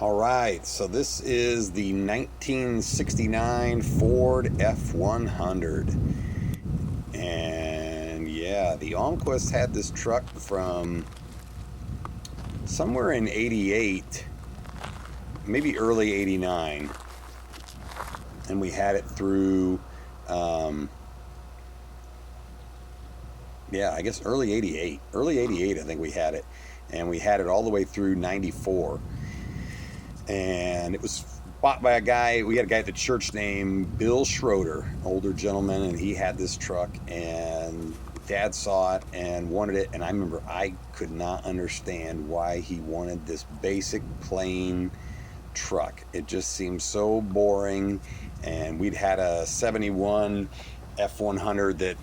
All right, so this is the 1969 Ford F100. And yeah, the Almquist had this truck from somewhere in 88, maybe early 89. And we had it through, I guess early 88. Early 88, I think we had it. And we had it all the way through 94. And it was bought by a guy. We had a guy at the church named Bill Schroeder, older gentleman, and he had this truck, and Dad saw it and wanted it. And I remember I could not understand why he wanted this basic plain truck. It just seemed so boring. And we'd had a 71 F100 that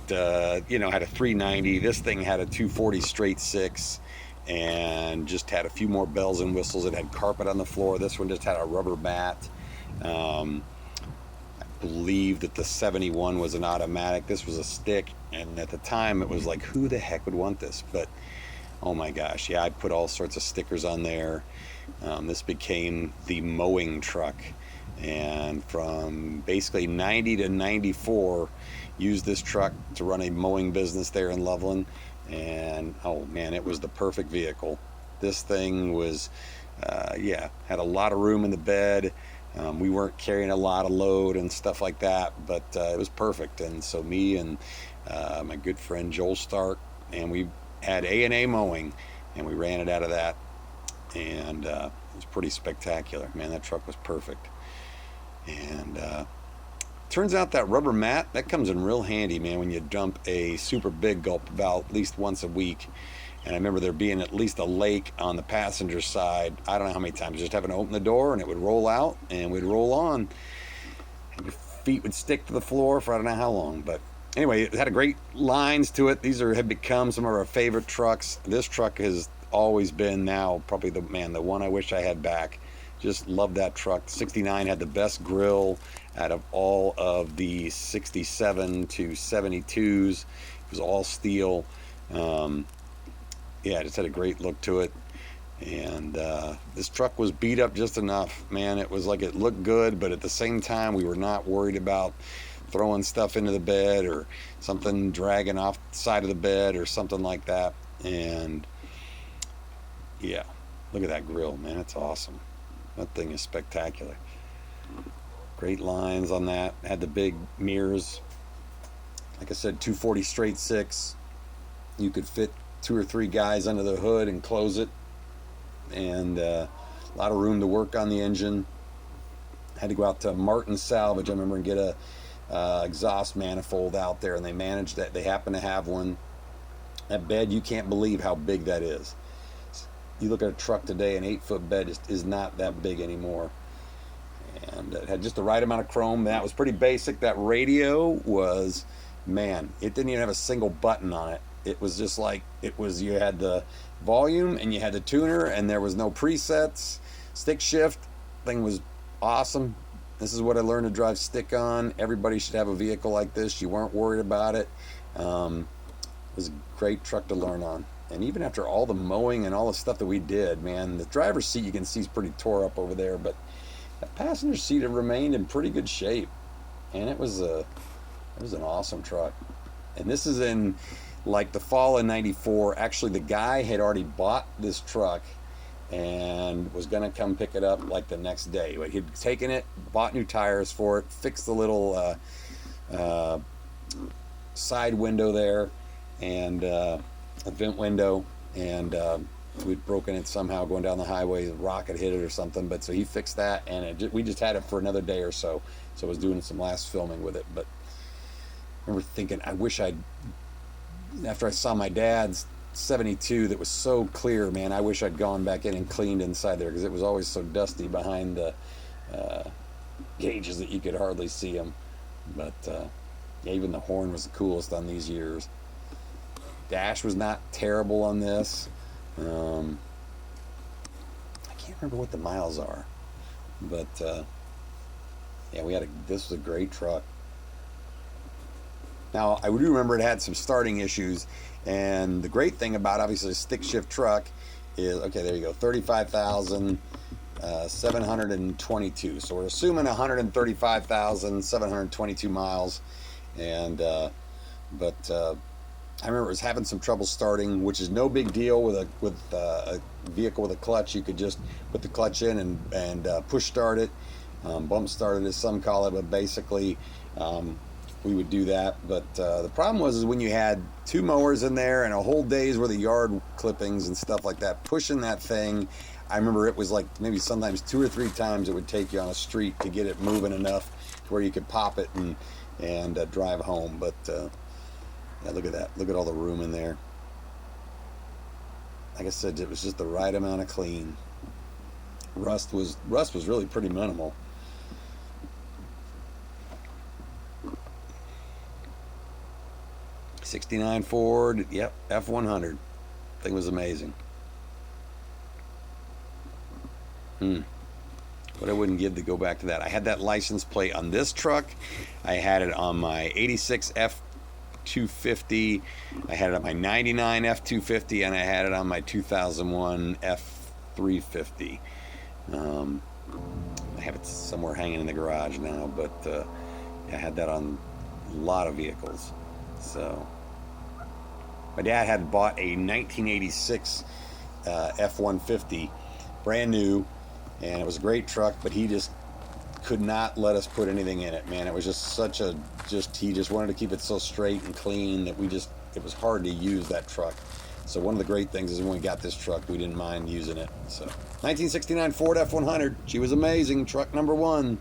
had a 390. This thing had a 240 straight six and just had a few more bells and whistles. It had carpet on the floor. This one just had a rubber mat. I believe that the 71 was an automatic. This was a stick, and at the time it was like, who the heck would want this? But oh my gosh, yeah, I put all sorts of stickers on there. This became the mowing truck, and from basically 90 to 94 used this truck to run a mowing business there in Loveland. And oh man, it was the perfect vehicle. This thing was had a lot of room in the bed. We weren't carrying a lot of load and stuff like that, but it was perfect. And so me and my good friend Joel Stark, and we had A&A mowing, and we ran it out of that, and it was pretty spectacular. Man, that truck was perfect. And turns out that rubber mat, that comes in real handy, man, when you dump a super big gulp valve at least once a week. And I remember there being at least a lake on the passenger side. I don't know how many times, just having to open the door and it would roll out and we'd roll on. And your feet would stick to the floor for I don't know how long. But anyway, it had a great lines to it. These have become some of our favorite trucks. This truck has always been now probably the one I wish I had back. Just love that truck. 69 had the best grill out of all of the 67 to 72s. It was all steel. It just had a great look to it. And this truck was beat up just enough. Man, it was like it looked good, but at the same time, we were not worried about throwing stuff into the bed or something dragging off the side of the bed or something like that. And yeah, look at that grill, man. It's awesome. That thing is spectacular. Great lines on that. Had the big mirrors. Like I said, 240 straight six. You could fit 2 or 3 guys under the hood and close it. And a lot of room to work on the engine. Had to go out to Martin Salvage, I remember, and get a exhaust manifold out there, and they managed that. They happen to have one. That bed, you can't believe how big that is. You look at a truck today, an 8-foot bed is not that big anymore. And it had just the right amount of chrome. That was pretty basic. That radio was, man, it didn't even have a single button on it. It was just like, you had the volume and you had the tuner, and there was no presets. Stick shift thing was awesome. This is what I learned to drive stick on. Everybody should have a vehicle like this. You weren't worried about it. It was a great truck to learn on. And even after all the mowing and all the stuff that we did, man, the driver's seat you can see is pretty tore up over there, but the passenger seat had remained in pretty good shape. And it was an awesome truck. And this is in like the fall of 94. Actually, the guy had already bought this truck and was going to come pick it up like the next day. He'd taken it, bought new tires for it, fixed the little side window there, and a vent window, and we'd broken it somehow going down the highway. The rock had hit it or something, but so he fixed that, and we just had it for another day or so. So I was doing some last filming with it, but I remember thinking, I wish after I saw my dad's 72 that was so clear, man, I wish I'd gone back in and cleaned inside there, because it was always so dusty behind the gauges that you could hardly see them. But even the horn was the coolest on these years. Dash was not terrible on this. I can't remember what the miles are, but this was a great truck. Now, I do remember it had some starting issues, and the great thing about, obviously, a stick shift truck is, okay, there you go, 35,000, 722. So we're assuming 135,722 miles. And but I remember it was having some trouble starting, which is no big deal with a vehicle with a clutch. You could just put the clutch in and push start it, bump start it as some call it, but basically we would do that. But the problem was when you had 2 mowers in there and a whole day's worth of yard clippings and stuff like that, pushing that thing. I remember it was like maybe sometimes 2 or 3 times it would take you on a street to get it moving enough to where you could pop it and drive home. But yeah, look at that. Look at all the room in there. Like I said, it was just the right amount of clean. Rust was really pretty minimal. '69 Ford, yep, F100. Thing was amazing. What I wouldn't give to go back to that. I had that license plate on this truck. I had it on my '86 F250. I had it on my '99 F250, and I had it on my 2001 F350. I have it somewhere hanging in the garage now, but I had that on a lot of vehicles. So my dad had bought a 1986 F150, brand new, and it was a great truck, but he just could not let us put anything in it, man. It was just he just wanted to keep it so straight and clean that it was hard to use that truck. So one of the great things is when we got this truck, we didn't mind using it. So 1969 Ford F100, she was amazing, truck number 1.